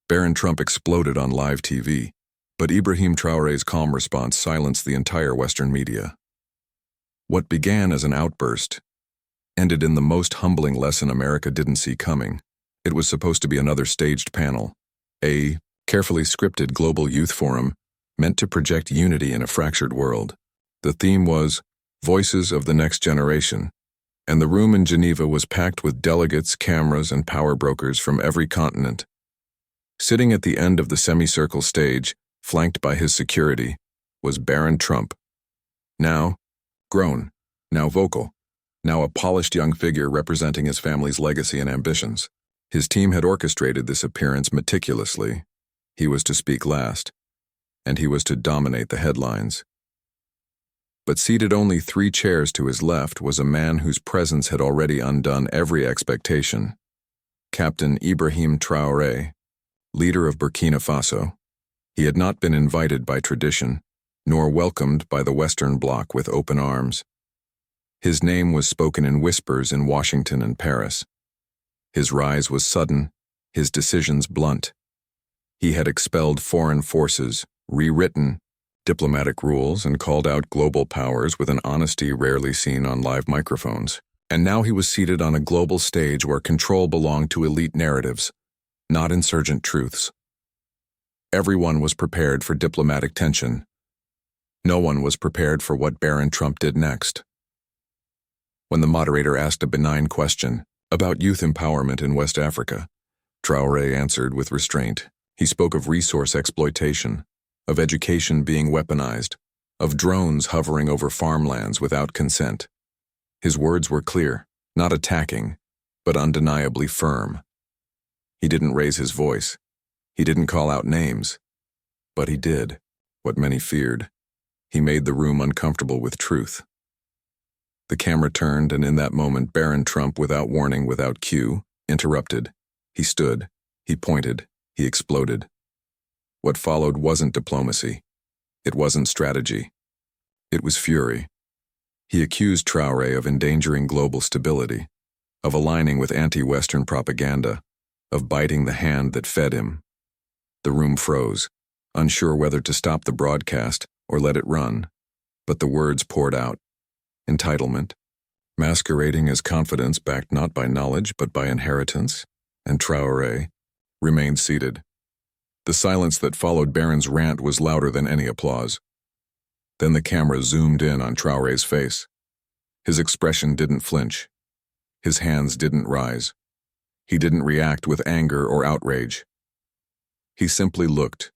Barron Trump exploded on live TV, but IBRAHIM Traoré's calm response silenced the entire Western media. What began as an outburst ended in the most humbling lesson America didn't see coming. It was supposed to be another staged panel, a carefully scripted global youth forum meant to project unity in a fractured world. The theme was Voices of the Next Generation, and the room in Geneva was packed with delegates, cameras, and power brokers from every continent. Sitting at the end of the semicircle stage, flanked by his security, was Barron Trump. Now grown, now vocal, now a polished young figure representing his family's legacy and ambitions. His team had orchestrated this appearance meticulously. He was to speak last, and he was to dominate the headlines. But seated only 3 chairs to his left was a man whose presence had already undone every expectation. Captain IBRAHIM Traoré, leader of Burkina Faso. He had not been invited by tradition, nor welcomed by the Western Bloc with open arms. His name was spoken in whispers in Washington and Paris. His rise was sudden, his decisions blunt. He had expelled foreign forces, rewritten diplomatic rules, and called out global powers with an honesty rarely seen on live microphones. And now he was seated on a global stage where control belonged to elite narratives, not insurgent truths. Everyone was prepared for diplomatic tension. No one was prepared for what Barron Trump did next. When the moderator asked a benign question about youth empowerment in West Africa, Traoré answered with restraint. He spoke of resource exploitation, of education being weaponized, of drones hovering over farmlands without consent. His words were clear, not attacking, but undeniably firm. He didn't raise his voice. He didn't call out names. But he did, what many feared. He made the room uncomfortable with truth. The camera turned, and in that moment, Barron Trump, without warning, without cue, interrupted. He stood. He pointed. He exploded. What followed wasn't diplomacy. It wasn't strategy. It was fury. He accused Traoré of endangering global stability, of aligning with anti-Western propaganda, of biting the hand that fed him. The room froze, unsure whether to stop the broadcast or let it run, but the words poured out. Entitlement, masquerading as confidence backed not by knowledge but by inheritance, and Traoré remained seated. The silence that followed Barron's rant was louder than any applause. Then the camera zoomed in on Traoré's face. His expression didn't flinch. His hands didn't rise. He didn't react with anger or outrage. He simply looked,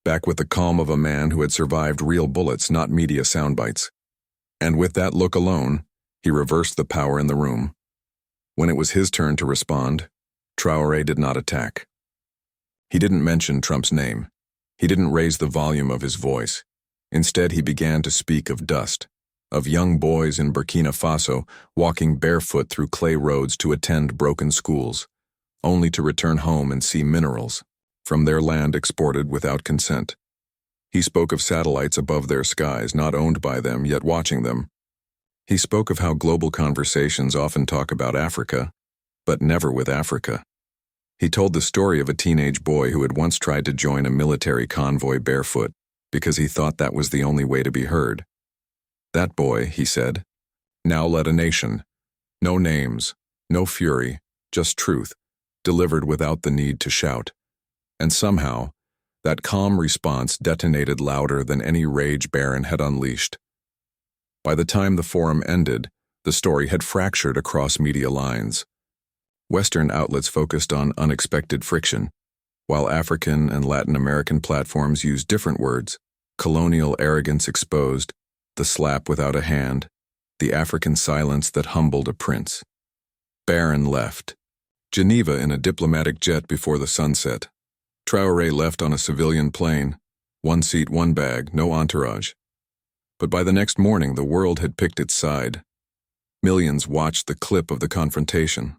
back with the calm of a man who had survived real bullets, not media soundbites. And with that look alone, he reversed the power in the room. When it was his turn to respond, Traoré did not attack. He didn't mention Trump's name. He didn't raise the volume of his voice. Instead, he began to speak of dust, of young boys in Burkina Faso walking barefoot through clay roads to attend broken schools, only to return home and see minerals from their land exported without consent. He spoke of satellites above their skies, not owned by them, yet watching them. He spoke of how global conversations often talk about Africa, but never with Africa. He told the story of a teenage boy who had once tried to join a military convoy barefoot because he thought that was the only way to be heard. That boy, he said, now led a nation. No names, no fury, just truth, delivered without the need to shout. And somehow, that calm response detonated louder than any rage Barron had unleashed. By the time the forum ended, the story had fractured across media lines. Western outlets focused on unexpected friction, while African and Latin American platforms used different words: colonial arrogance exposed, the slap without a hand, the African silence that humbled a prince. Barron left Geneva in a diplomatic jet before the sunset. Traoré left on a civilian plane, 1 seat, 1 bag, no entourage. But by the next morning, the world had picked its side. Millions watched the clip of the confrontation.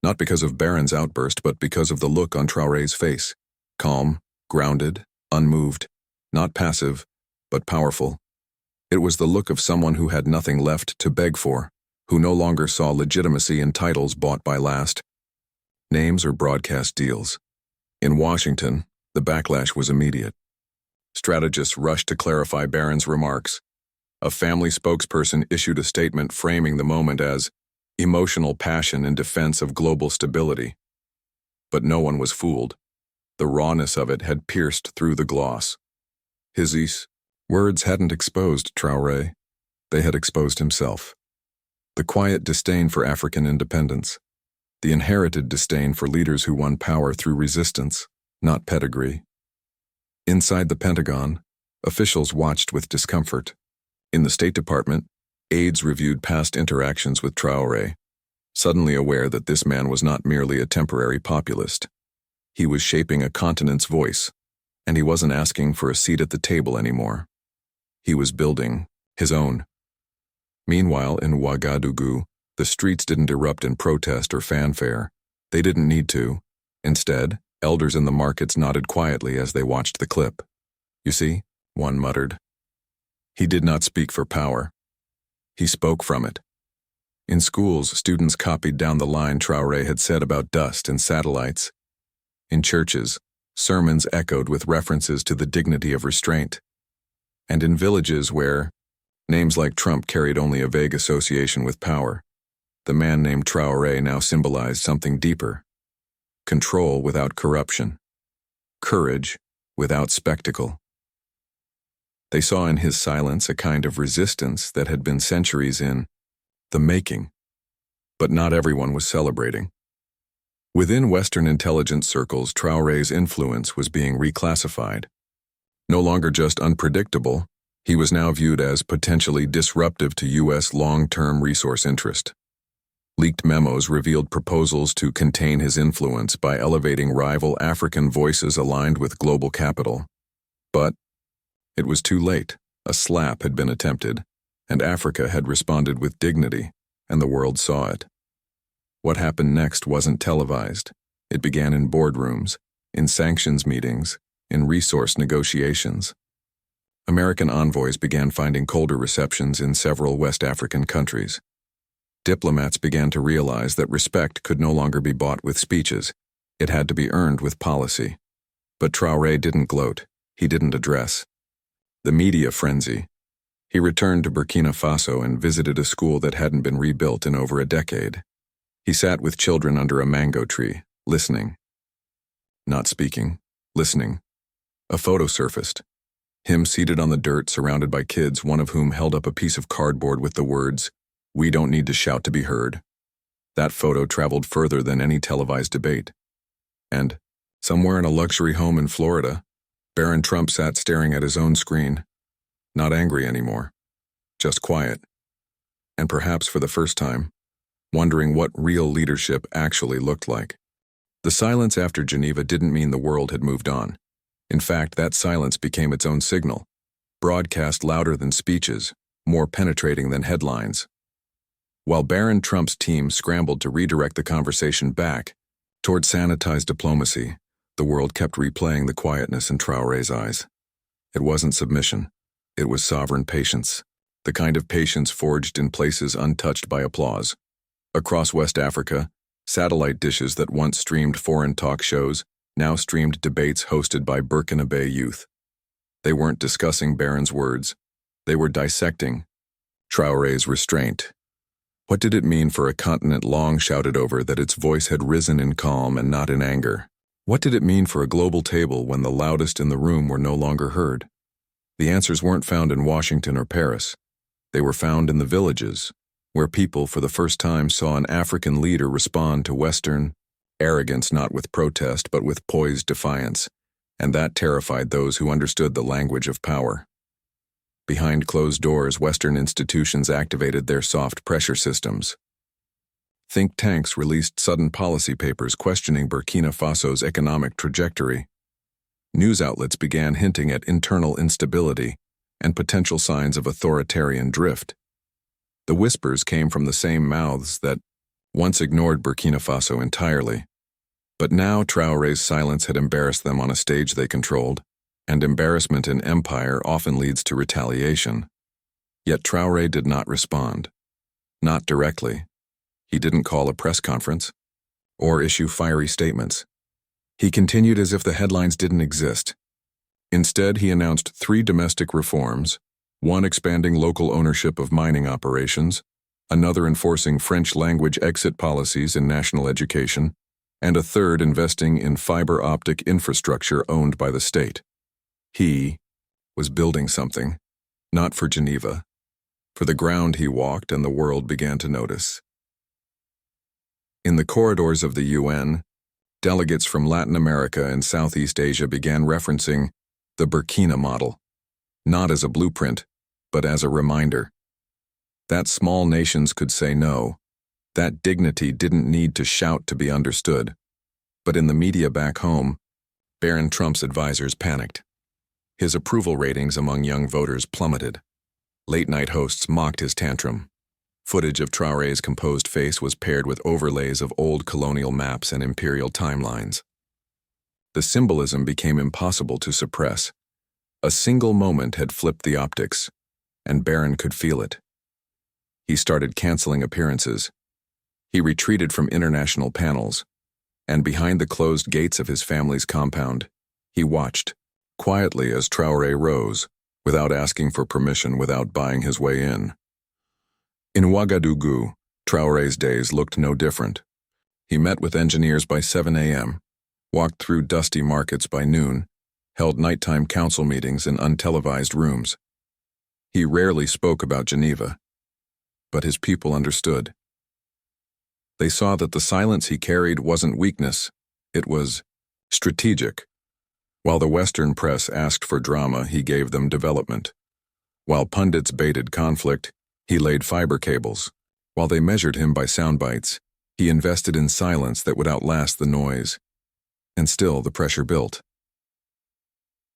Not because of Barron's outburst, but because of the look on Traoré's face. Calm, grounded, unmoved, not passive, but powerful. It was the look of someone who had nothing left to beg for, who no longer saw legitimacy in titles bought by last names or broadcast deals. In Washington, the backlash was immediate. Strategists rushed to clarify Barron's remarks. A family spokesperson issued a statement framing the moment as emotional passion in defense of global stability. But no one was fooled. The rawness of it had pierced through the gloss. His words hadn't exposed Traore. They had exposed himself. The quiet disdain for African independence. The inherited disdain for leaders who won power through resistance, not pedigree. Inside the Pentagon, officials watched with discomfort. In the State Department, aides reviewed past interactions with Traore, suddenly aware that this man was not merely a temporary populist. He was shaping a continent's voice, and he wasn't asking for a seat at the table anymore. He was building his own. Meanwhile, in Ouagadougou, the streets didn't erupt in protest or fanfare. They didn't need to. Instead, elders in the markets nodded quietly as they watched the clip. "You see," one muttered. He did not speak for power. He spoke from it. In schools, students copied down the line Traore had said about dust and satellites. In churches, sermons echoed with references to the dignity of restraint. And in villages where names like Trump carried only a vague association with power, the man named Traore now symbolized something deeper. Control without corruption. Courage without spectacle. They saw in his silence a kind of resistance that had been centuries in the making. But not everyone was celebrating. Within Western intelligence circles, Traore's influence was being reclassified. No longer just unpredictable, he was now viewed as potentially disruptive to U.S. long-term resource interest. Leaked memos revealed proposals to contain his influence by elevating rival African voices aligned with global capital. But it was too late. A slap had been attempted, and Africa had responded with dignity, and the world saw it. What happened next wasn't televised. It began in boardrooms, in sanctions meetings, in resource negotiations. American envoys began finding colder receptions in several West African countries. Diplomats began to realize that respect could no longer be bought with speeches. It had to be earned with policy. But Traore didn't gloat. He didn't address the media frenzy. He returned to Burkina Faso and visited a school that hadn't been rebuilt in over a decade. He sat with children under a mango tree, listening. Not speaking, listening. A photo surfaced. Him seated on the dirt, surrounded by kids, one of whom held up a piece of cardboard with the words, "We don't need to shout to be heard." That photo traveled further than any televised debate. And, somewhere in a luxury home in Florida, Barron Trump sat staring at his own screen. Not angry anymore. Just quiet. And perhaps for the first time, wondering what real leadership actually looked like. The silence after Geneva didn't mean the world had moved on. In fact, that silence became its own signal, broadcast louder than speeches, more penetrating than headlines. While Barron Trump's team scrambled to redirect the conversation back toward sanitized diplomacy, the world kept replaying the quietness in Traore's eyes. It wasn't submission. It was sovereign patience, the kind of patience forged in places untouched by applause. Across West Africa, satellite dishes that once streamed foreign talk shows now streamed debates hosted by Burkinabe youth. They weren't discussing Barron's words. They were dissecting Traore's restraint. What did it mean for a continent long shouted over that its voice had risen in calm and not in anger? What did it mean for a global table when the loudest in the room were no longer heard? The answers weren't found in Washington or Paris. They were found in the villages, where people for the first time saw an African leader respond to Western arrogance not with protest but with poised defiance, and that terrified those who understood the language of power. Behind closed doors, Western institutions activated their soft pressure systems. Think tanks released sudden policy papers questioning Burkina Faso's economic trajectory. News outlets began hinting at internal instability and potential signs of authoritarian drift. The whispers came from the same mouths that once ignored Burkina Faso entirely. But now Traore's silence had embarrassed them on a stage they controlled, and embarrassment in empire often leads to retaliation. Yet Traore did not respond. Not directly. He didn't call a press conference or issue fiery statements. He continued as if the headlines didn't exist. Instead, he announced 3 domestic reforms, one expanding local ownership of mining operations, another enforcing French-language exit policies in national education, and a third investing in fiber optic infrastructure owned by the state. He was building something, not for Geneva, for the ground he walked and the world began to notice. In the corridors of the UN, delegates from Latin America and Southeast Asia began referencing the Burkina model, not as a blueprint, but as a reminder. That small nations could say no, that dignity didn't need to shout to be understood. But in the media back home, Barron Trump's advisors panicked. His approval ratings among young voters plummeted. Late-night hosts mocked his tantrum. Footage of Traoré's composed face was paired with overlays of old colonial maps and imperial timelines. The symbolism became impossible to suppress. A single moment had flipped the optics, and Barron could feel it. He started canceling appearances. He retreated from international panels, and behind the closed gates of his family's compound, he watched, quietly as Traoré rose, without asking for permission, without buying his way in. In Ouagadougou, Traoré's days looked no different. He met with engineers by 7 a.m., walked through dusty markets by noon, held nighttime council meetings in untelevised rooms. He rarely spoke about Geneva, but his people understood. They saw that the silence he carried wasn't weakness, it was strategic. While the Western press asked for drama, he gave them development. While pundits baited conflict, he laid fiber cables. While they measured him by sound bites, he invested in silence that would outlast the noise. And still the pressure built.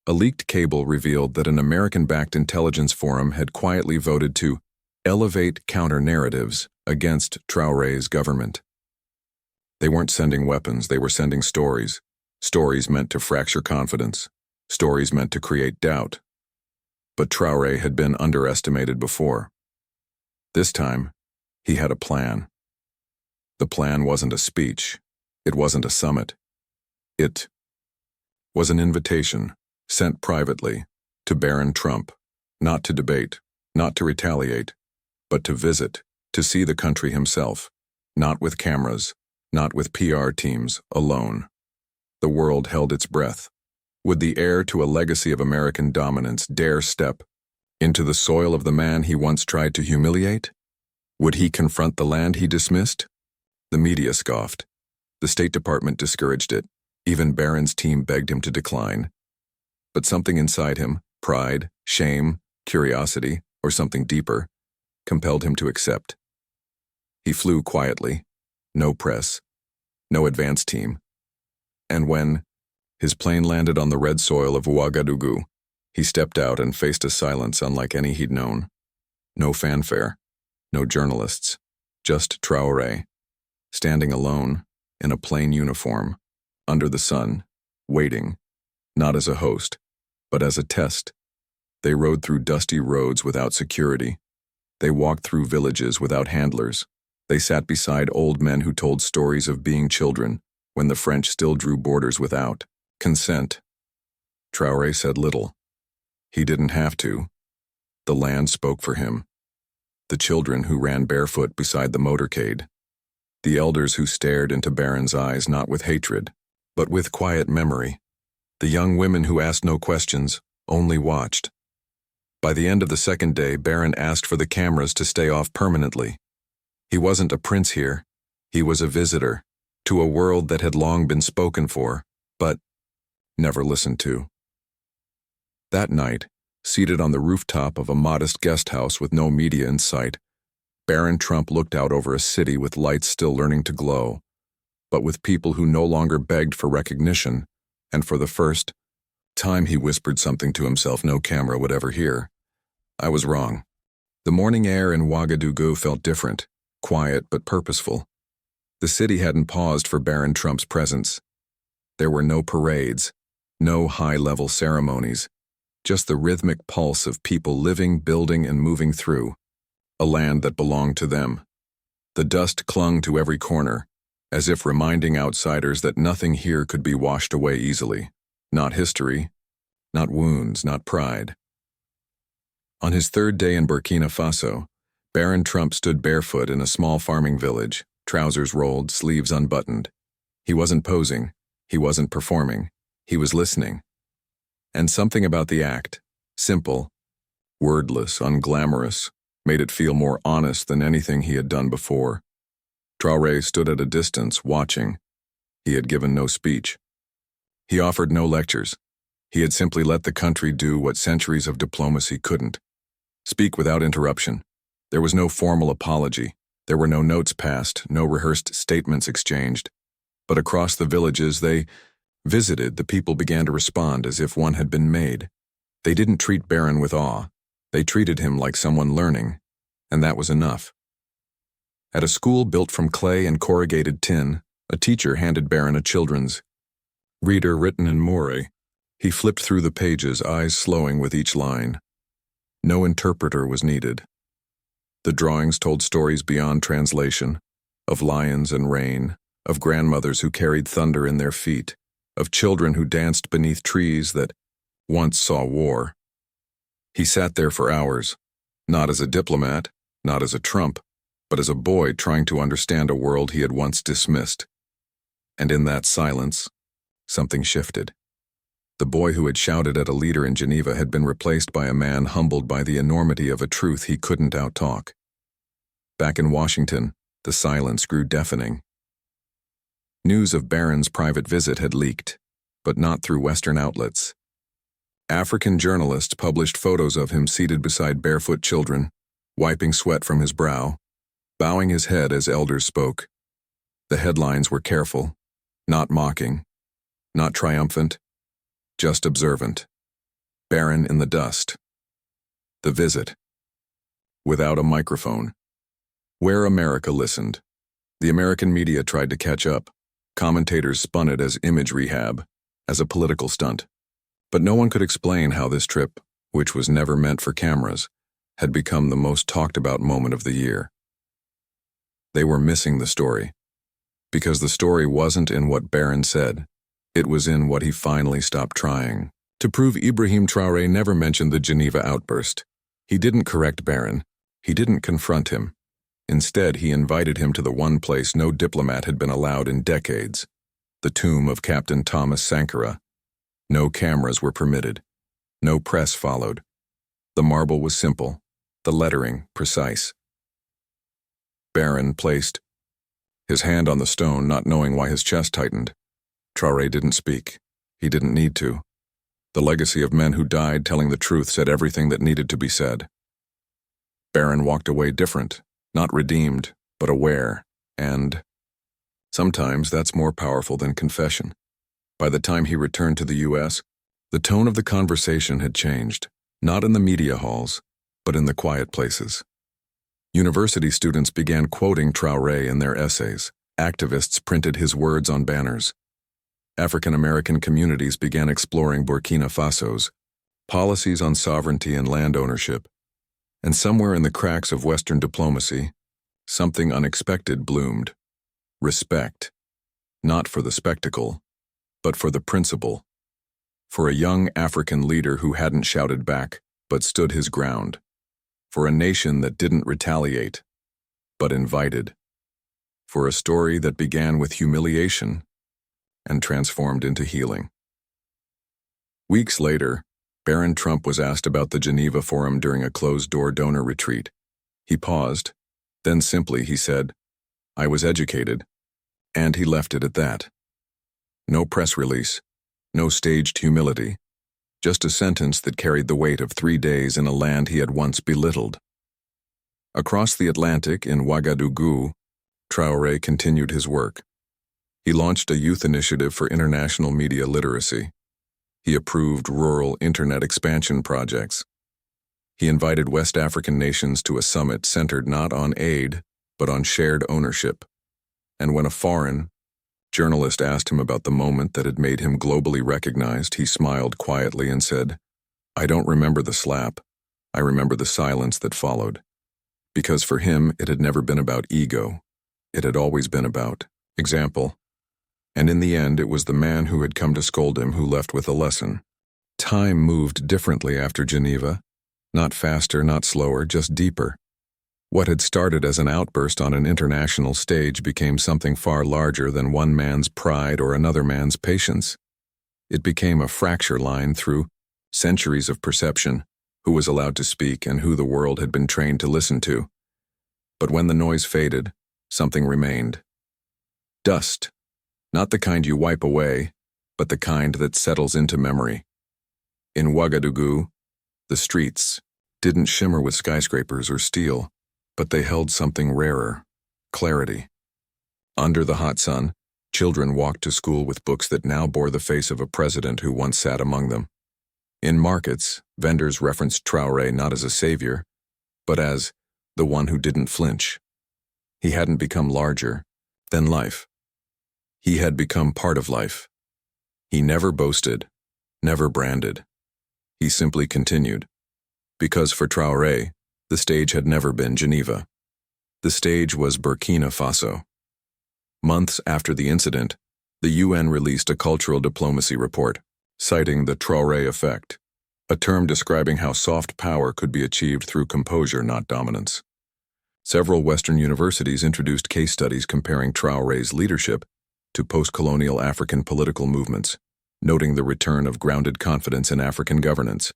A leaked cable revealed that an American-backed intelligence forum had quietly voted to elevate counter-narratives against Traoré's government. They weren't sending weapons, they were sending stories. Stories meant to fracture confidence. Stories meant to create doubt. But Traoré had been underestimated before. This time, he had a plan. The plan wasn't a speech. It wasn't a summit. It was an invitation, sent privately, to Barron Trump, not to debate, not to retaliate, but to visit, to see the country himself, not with cameras, not with PR teams, alone. The world held its breath. Would the heir to a legacy of American dominance dare step into the soil of the man he once tried to humiliate? Would he confront the land he dismissed? The media scoffed. The State Department discouraged it. Even Barron's team begged him to decline. But something inside him, pride, shame, curiosity, or something deeper, compelled him to accept. He flew quietly, no press, no advance team. And when his plane landed on the red soil of Ouagadougou, he stepped out and faced a silence unlike any he'd known. No fanfare, no journalists, just Traoré, standing alone, in a plain uniform, under the sun, waiting, not as a host, but as a test. They rode through dusty roads without security. They walked through villages without handlers. They sat beside old men who told stories of being children when the French still drew borders without consent. Traoré said little. He didn't have to. The land spoke for him. The children who ran barefoot beside the motorcade. The elders who stared into Barron's eyes not with hatred, but with quiet memory. The young women who asked no questions, only watched. By the end of the second day, Barron asked for the cameras to stay off permanently. He wasn't a prince here. He was a visitor to a world that had long been spoken for, but never listened to. That night, seated on the rooftop of a modest guest house with no media in sight, Barron Trump looked out over a city with lights still learning to glow, but with people who no longer begged for recognition, and for the first time he whispered something to himself no camera would ever hear. I was wrong. The morning air in Ouagadougou felt different, quiet but purposeful. The city hadn't paused for Barron Trump's presence. There were no parades, no high-level ceremonies, just the rhythmic pulse of people living, building, and moving through, a land that belonged to them. The dust clung to every corner, as if reminding outsiders that nothing here could be washed away easily. Not history, not wounds, not pride. On his third day in Burkina Faso, Barron Trump stood barefoot in a small farming village, trousers rolled, sleeves unbuttoned. He wasn't posing, he wasn't performing, he was listening. And something about the act, simple, wordless, unglamorous, made it feel more honest than anything he had done before. Traore stood at a distance, watching. He had given no speech. He offered no lectures. He had simply let the country do what centuries of diplomacy couldn't. Speak without interruption. There was no formal apology. There were no notes passed, no rehearsed statements exchanged. But across the villages they visited, the people began to respond as if one had been made. They didn't treat Barron with awe. They treated him like someone learning, and that was enough. At a school built from clay and corrugated tin, a teacher handed Barron a children's reader written in Moore. He flipped through the pages, eyes slowing with each line. No interpreter was needed. The drawings told stories beyond translation, of lions and rain, of grandmothers who carried thunder in their feet, of children who danced beneath trees that once saw war. He sat there for hours, not as a diplomat, not as a Trump, but as a boy trying to understand a world he had once dismissed. And in that silence, something shifted. The boy who had shouted at a leader in Geneva had been replaced by a man humbled by the enormity of a truth he couldn't outtalk. Back in Washington, the silence grew deafening. News of Barron's private visit had leaked, but not through Western outlets. African journalists published photos of him seated beside barefoot children, wiping sweat from his brow, bowing his head as elders spoke. The headlines were careful, not mocking, not triumphant, just observant. Barron in the dust. The visit. Without a microphone. Where America listened. The American media tried to catch up. Commentators spun it as image rehab, as a political stunt. But no one could explain how this trip, which was never meant for cameras, had become the most talked about moment of the year. They were missing the story. Because the story wasn't in what Barron said. It was in what he finally stopped trying. To prove IBRAHIM Traoré never mentioned the Geneva outburst. He didn't correct Barron. He didn't confront him. Instead, he invited him to the one place no diplomat had been allowed in decades, the tomb of Captain Thomas Sankara. No cameras were permitted. No press followed. The marble was simple, the lettering precise. Barron placed his hand on the stone, not knowing why his chest tightened. Traoré didn't speak. He didn't need to. The legacy of men who died telling the truth said everything that needed to be said. Barron walked away different, not redeemed, but aware, and sometimes that's more powerful than confession. By the time he returned to the U.S., the tone of the conversation had changed, not in the media halls, but in the quiet places. University students began quoting Traoré in their essays. Activists printed his words on banners. African American communities began exploring Burkina Faso's policies on sovereignty and land ownership. And somewhere in the cracks of Western diplomacy, something unexpected bloomed. Respect. Not for the spectacle, but for the principle. For a young African leader who hadn't shouted back, but stood his ground. For a nation that didn't retaliate, but invited. For a story that began with humiliation and transformed into healing. Weeks later, Barron Trump was asked about the Geneva Forum during a closed-door donor retreat. He paused, then simply he said, "I was educated," and he left it at that. No press release, no staged humility, just a sentence that carried the weight of 3 days in a land he had once belittled. Across the Atlantic in Ouagadougou, Traoré continued his work. He launched a youth initiative for international media literacy. He approved rural internet expansion projects. He invited West African nations to a summit centered not on aid, but on shared ownership. And when a foreign journalist asked him about the moment that had made him globally recognized, he smiled quietly and said, "I don't remember the slap. I remember the silence that followed." Because for him, it had never been about ego. It had always been about Example. And in the end, it was the man who had come to scold him who left with a lesson. Time moved differently after Geneva. Not faster, not slower, just deeper. What had started as an outburst on an international stage became something far larger than one man's pride or another man's patience. It became a fracture line through centuries of perception, who was allowed to speak and who the world had been trained to listen to. But when the noise faded, something remained. Dust. Not the kind you wipe away, but the kind that settles into memory. In Ouagadougou, the streets didn't shimmer with skyscrapers or steel, but they held something rarer, clarity. Under the hot sun, children walked to school with books that now bore the face of a president who once sat among them. In markets, vendors referenced Traore not as a savior, but as the one who didn't flinch. He hadn't become larger than life. He had become part of life. He never boasted, never branded. He simply continued. Because for Traore, the stage had never been Geneva. The stage was Burkina Faso. Months after the incident, the UN released a cultural diplomacy report, citing the Traore effect, a term describing how soft power could be achieved through composure, not dominance. Several Western universities introduced case studies comparing Traore's leadership to post-colonial African political movements, noting the return of grounded confidence in African governance.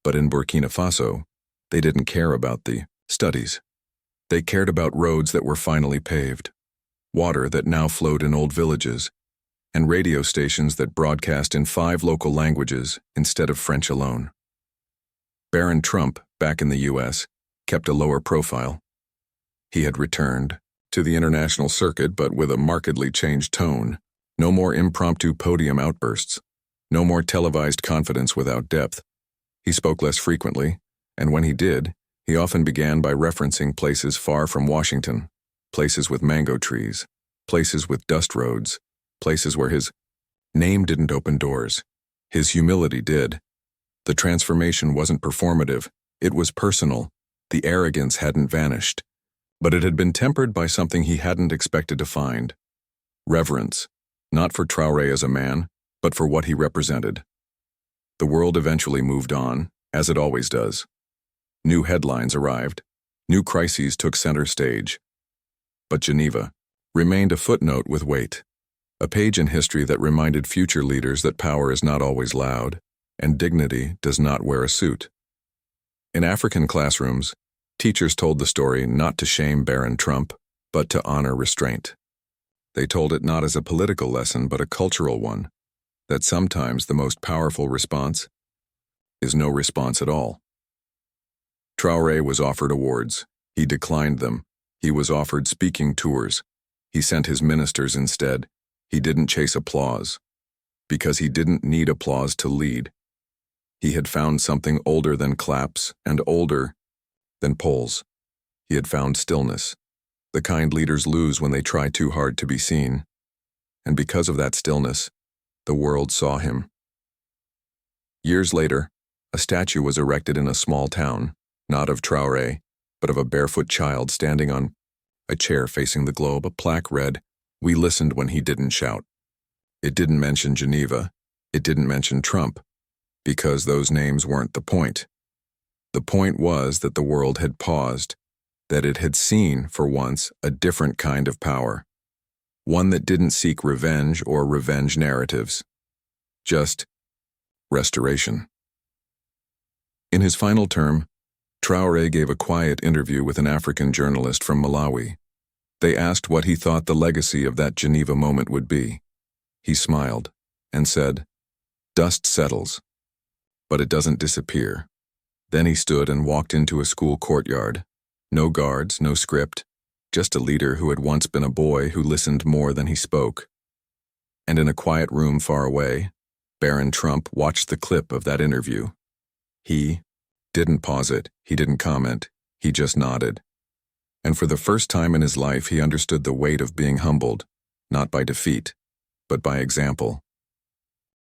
But in Burkina Faso, they didn't care about the studies. They cared about roads that were finally paved, water that now flowed in old villages, and radio stations that broadcast in 5 local languages instead of French alone. Barron Trump, back in the US, kept a lower profile. He had returned to the international circuit, but with a markedly changed tone. No more impromptu podium outbursts. No more televised confidence without depth. He spoke less frequently, and when he did, he often began by referencing places far from Washington, places with mango trees, places with dust roads, places where his name didn't open doors. His humility did. The transformation wasn't performative, it was personal. The arrogance hadn't vanished, but it had been tempered by something he hadn't expected to find. Reverence, not for Traore as a man, but for what he represented. The world eventually moved on, as it always does. New headlines arrived. New crises took center stage. But Geneva remained a footnote with weight, a page in history that reminded future leaders that power is not always loud, and dignity does not wear a suit. In African classrooms, teachers told the story not to shame Barron Trump, but to honor restraint. They told it not as a political lesson, but a cultural one, that sometimes the most powerful response is no response at all. Traore was offered awards. He declined them. He was offered speaking tours. He sent his ministers instead. He didn't chase applause, because he didn't need applause to lead. He had found something older than claps and older than polls. He had found stillness, the kind leaders lose when they try too hard to be seen. And because of that stillness, the world saw him. Years later, a statue was erected in a small town, not of Traore, but of a barefoot child standing on a chair facing the globe. A plaque read, "We listened when he didn't shout." It didn't mention Geneva. It didn't mention Trump, because those names weren't the point. The point was that the world had paused, that it had seen, for once, a different kind of power, one that didn't seek revenge or revenge narratives, just restoration. In his final term, Traore gave a quiet interview with an African journalist from Malawi. They asked what he thought the legacy of that Geneva moment would be. He smiled and said, "Dust settles, but it doesn't disappear." Then he stood and walked into a school courtyard. No guards, no script, just a leader who had once been a boy who listened more than he spoke. And in a quiet room far away, Barron Trump watched the clip of that interview. He didn't pause it, he didn't comment, he just nodded. And for the first time in his life, he understood the weight of being humbled, not by defeat, but by example.